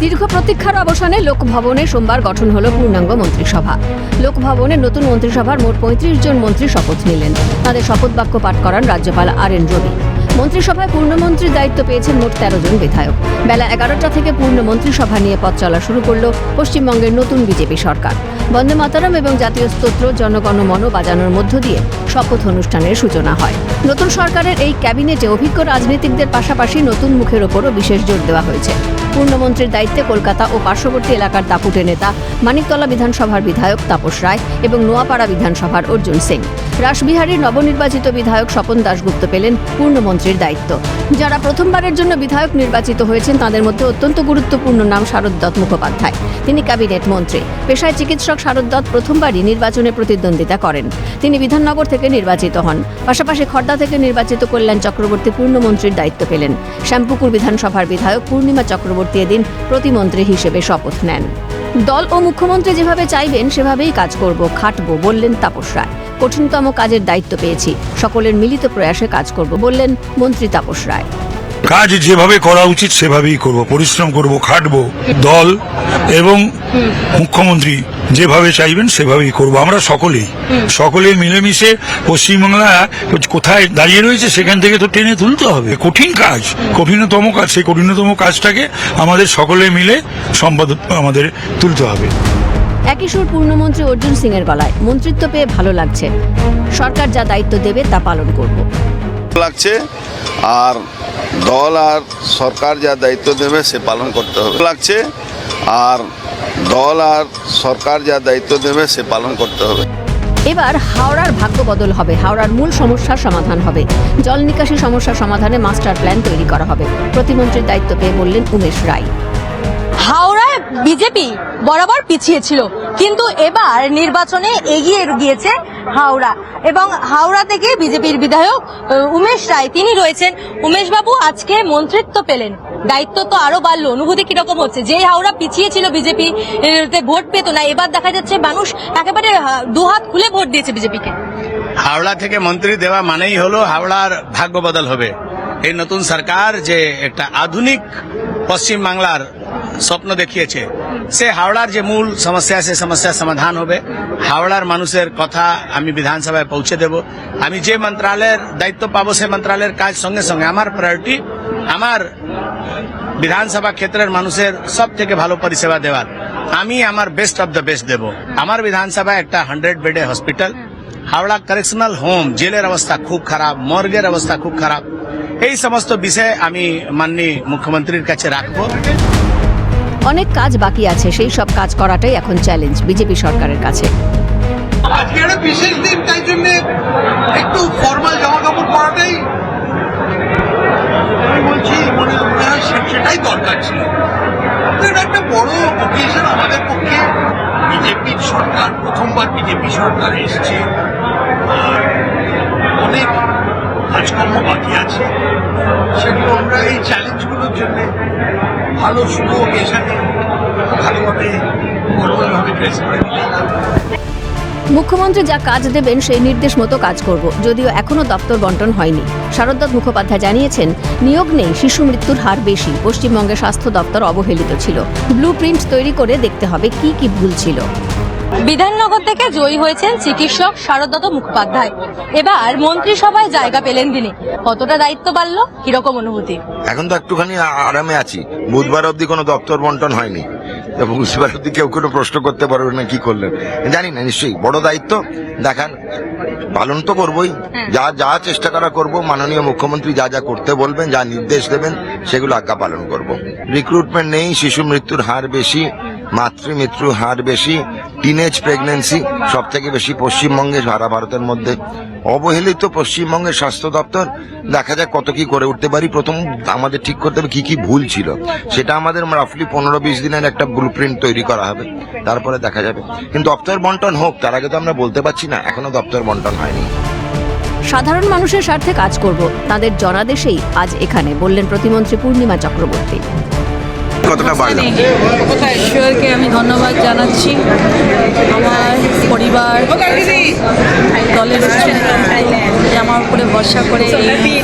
দীর্ঘ প্রতীক্ষার অবসানে লোকভবনে সোমবার গঠন হলো পূর্ণাঙ্গ মন্ত্রিসভা। লোকভবনে নতুন মন্ত্রিসভার মোট ৩৫ জন মন্ত্রী শপথ নিলেন। তাদের শপথ বাক্য পাঠ করান রাজ্যপাল আর.এন. রবি। মন্ত্রিসভায় পূর্ণমন্ত্রীর দায়িত্ব পেয়েছেন মোট ১৩ জন বিধায়ক। বেলা ১১টা থেকে পূর্ণ মন্ত্রিসভা নিয়ে পথ চলা শুরু করল পশ্চিমবঙ্গের নতুন বিজেপি সরকার। বন্দে মাতরম এবং জাতীয় স্তোত্র জনগণমন বাজানোর মধ্য দিয়ে শপথ অনুষ্ঠানের সূচনা হয়। নতুন সরকারের এই ক্যাবিনেটে অভিজ্ঞ রাজনীতিকদের পাশাপাশি নতুন মুখের ওপরও বিশেষ জোর দেওয়া হয়েছে। পূর্ণমন্ত্রীর দায়িত্বে কলকাতা ও পার্শ্ববর্তী এলাকার দাপুটে নেতা মানিকতলা বিধানসভার বিধায়ক তাপস রায় এবং নোয়াপাড়া বিধানসভার অর্জুন সিং। রাসবিহারীর নবনির্বাচিত বিধায়ক স্বপন দাশগুপ্ত পেলেন পূর্ণমন্ত্রীর দায়িত্ব। যারা প্রথমবারের জন্য বিধায়ক নির্বাচিত হয়েছেন তাদের মধ্যে অত্যন্ত গুরুত্বপূর্ণ নাম শারদ দত্ত মুখোপাধ্যায়। তিনি ক্যাবিনেট মন্ত্রী। পেশায় চিকিৎসক শারদ দত্ত প্রথমবারই নির্বাচনে প্রতিদ্বন্দ্বিতা করেন। তিনি বিধাননগর থেকে নির্বাচিত হন। পাশাপাশি খড়দা থেকে নির্বাচিত কল্যাণ চক্রবর্তী পূর্ণমন্ত্রীর দায়িত্ব পেলেন। শ্যামপুকুর বিধানসভার বিধায়ক পূর্ণিমা চক্রবর্তী এদিন প্রতিমন্ত্রী হিসেবে শপথ নেন। দল ও মুখ্যমন্ত্রী যেভাবে চাইবেন সেভাবেই কাজ করব, খাটবো বললেন তাপস রায়। কঠিনতম কাজের দায়িত্ব পেয়েছি, সকলের মিলিত প্রয়াসে কাজ করব বললেন মন্ত্রী তাপস রায়। কাজ যেভাবে করা উচিত সেভাবেই করব, পরিশ্রম করব, খাটবো। দল এবং মুখ্যমন্ত্রী যেভাবে চাইবেন সেভাবেই করব। আমরা সকলে মিলেমিশে পশ্চিমবাংলা কোথায় দাঁড়িয়ে রয়েছে সেখান থেকে তো টেনে তুলতে হবে। কঠিনতম কাজ, সেই কঠিনতম কাজটাকে আমাদের সকলে মিলে আমাদের তুলতে হবে। একই সুর পূর্ণমন্ত্রী অর্জুন সিং এর গলায়। মন্ত্রিত্ব পেয়ে ভালো লাগছে, সরকার যা দায়িত্ব দেবে তা পালন করব লাগছে, আর দল আর সরকার যা দায়িত্ব দেবে সে পালন করতে হবে লাগছে, আর দল আর সরকার যা দায়িত্ব দেবে সে পালন করতে হবে। এবার হাওড়ার ভাগ্য বদল হবে। হাওড়ার মূল সমস্যার সমাধান হবে। জল নিকাশি সমস্যার সমাধানে মাস্টার প্ল্যান তৈরি করা হবে। প্রতিমন্ত্রীর দায়িত্ব পেয়ে বললেন উমেশ রায়। হাওড়ায় বিজেপি বরাবর পিছিয়ে ছিল, কিন্তু এবার নির্বাচনে এগিয়ে গিয়েছে হাওড়া, এবং হাওড়া থেকে বিজেপির বিধায়ক উমেশ রায় তিনি রয়েছেন। উমেশ বাবু আজকে মন্ত্রিত্ব পেলেন, দায়িত্ব তো আরো বাড়লো, অনুভূতি কিরকম হচ্ছে? যে হাওড়া পিছিয়ে ছিল, বিজেপি ভোট পেত না, এবার দেখা যাচ্ছে মানুষ একেবারে দুহাত খুলে ভোট দিয়েছে বিজেপিকে। হাওড়া থেকে মন্ত্রী দেওয়া মানেই হলো হাওড়ার ভাগ্য বদল হবে। এই নতুন সরকার যে একটা আধুনিক পশ্চিম বাংলার স্বপ্ন দেখিয়েছে, সে হাওড়ার যে মূল সমস্যা সে সমস্যার সমাধান হবে। হাওড়ার মানুষের কথা আমি বিধানসভায় পৌঁছে দেব। আমি যে মন্ত্রালয়ের দায়িত্ব পাবো সে মন্ত্রালয়ের কাজ সঙ্গে সঙ্গে আমার প্রায়োরিটি আমার বিধানসভা ক্ষেত্রের মানুষের সব থেকে ভালো পরিষেবা দেওয়ার। আমি আমার বেস্ট অব দ্য বেস্ট দেব। আমার বিধানসভায় একটা 100 বেডে হসপিটাল, হাওড়া কারেকশনাল হোম, জেলের অবস্থা খুব খারাপ, মর্গের অবস্থা খুব খারাপ। এই সমস্ত বিষয়ে আমি মাননীয় মুখ্যমন্ত্রীর কাছে রাখবো। অনেক কাজ বাকি আছে, সেই সব কাজ করাটাই এখন চ্যালেঞ্জ বিজেপি সরকারের কাছে। আজকে একটা বিশেষ দিন, তাই জন্য একটু ফর্মাল জামা কাপড় পরাটাই আমি বলছি মনে হয় সেটাই দরকার ছিল। এটা একটা বড় অকেশন আমাদের পক্ষে। বিজেপির সরকার, প্রথমবার বিজেপি সরকার এসছে, আর অনেক কাজকর্ম বাকি আছে, সেগুলো আমরা এই চ্যালেঞ্জগুলোর জন্য ভালো শুভ অকেশনে ভালোভাবে ফর্মালভাবে ড্রেস করে নিলাম। মুখ্যমন্ত্রী যা কাজ দেবেন সেই নির্দেশ মতো কাজ করব, যদিও এখনো দপ্তর বন্টন হয়নি। শারদ দত্ত মুখোপাধ্যায় জানিয়েছেন, নিয়োগ নেই, শিশু মৃত্যুর হার বেশি, পশ্চিমবঙ্গের স্বাস্থ্য দপ্তর অবহেলিত ছিল। ব্লু প্রিন্ট তৈরি করে দেখতে হবে কি কি ভুল ছিল। বিধাননগর থেকে জয়ী হয়েছেন চিকিৎসক শারদ দত্ত মুখোপাধ্যায়। এবার মন্ত্রিসভায় জায়গা পেলেন তিনি। কতটা দায়িত্ব বাড়লো, কিরকম অনুভূতি? এখন তো একটুখানি আরামে আছি। বুধবার অবধি কোনো দপ্তর বন্টন হয়নি, বুধবার অবধি কেউ কোনো প্রশ্ন করতে পারবে না কি করলেন জানি না। নিশ্চয়ই বড় দায়িত্ব, দেখান পালন তো করবোই, যা চেষ্টা করা করব। মাননীয় মুখ্যমন্ত্রী যা যা করতে বলবেন, যা নির্দেশ দেবেন সেগুলো আজ্ঞা পালন করব। রিক্রুটমেন্ট নেই, শিশু মৃত্যুর হার বেশি, মাতৃ মৃত্যুর হার বেশি, টিনেজ প্রেগনেন্সি সব থেকে বেশি পশ্চিমবঙ্গে, সারা ভারতের মধ্যে। অবহেলিত পশ্চিমবঙ্গের স্বাস্থ্য দপ্তর, দেখা যাক কত কি করে উঠতে পারি। প্রথম আমাদের ঠিক করতে হবে কি কি ভুল ছিল, সেটা আমাদের রাফলি 15-20 দিনের একটা ব্লু প্রিন্ট তৈরি করা হবে, তারপরে দেখা যাবে। কিন্তু দপ্তর বন্টন হোক, তার আগে তো আমরা বলতে পারছি না, এখনো দপ্তর বন্টন হয়নি। সাধারণ মানুষের স্বার্থে কাজ করব, তাদের জনাদেশেই আজ এখানে বললেন প্রতিমন্ত্রী পূর্ণিমা চক্রবর্তী। কতটা বাড়লাম। ঈশ্বরকে আমি ধন্যবাদ জানাচ্ছি, আমার পরিবার, দলের যে আমার উপরে ভরসা করে এই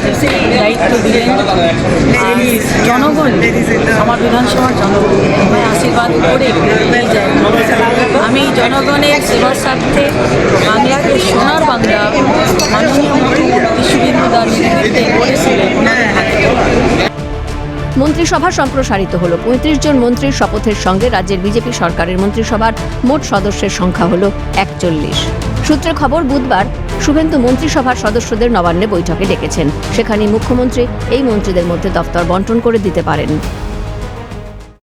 দায়িত্ব দিলেন, আর জনগণ, আমার বিধানসভার জনগণ আমায় আশীর্বাদ করে দিয়ে যায়। আমি জনগণের সেবার স্বার্থে বাংলাকে সোনার বাংলা মাননীয় মুখ্যমন্ত্রী শুভেন্দু দার নেতৃত্বে করেছিলেন। মন্ত্রিসভা সম্প্রসারিত হলো। 35 জন মন্ত্রীর শপথের সঙ্গে রাজ্যের বিজেপি সরকারের মন্ত্রিসভার মোট সদস্যের সংখ্যা হলো 41। সূত্রে খবর, বুধবার শুভেন্দু মন্ত্রিসভার সদস্যদের নবান্নে বৈঠকে ডেকেছেন। সেখানে মুখ্যমন্ত্রী এই মন্ত্রীদের মধ্যে দফতর বন্টন করে দিতে পারেন।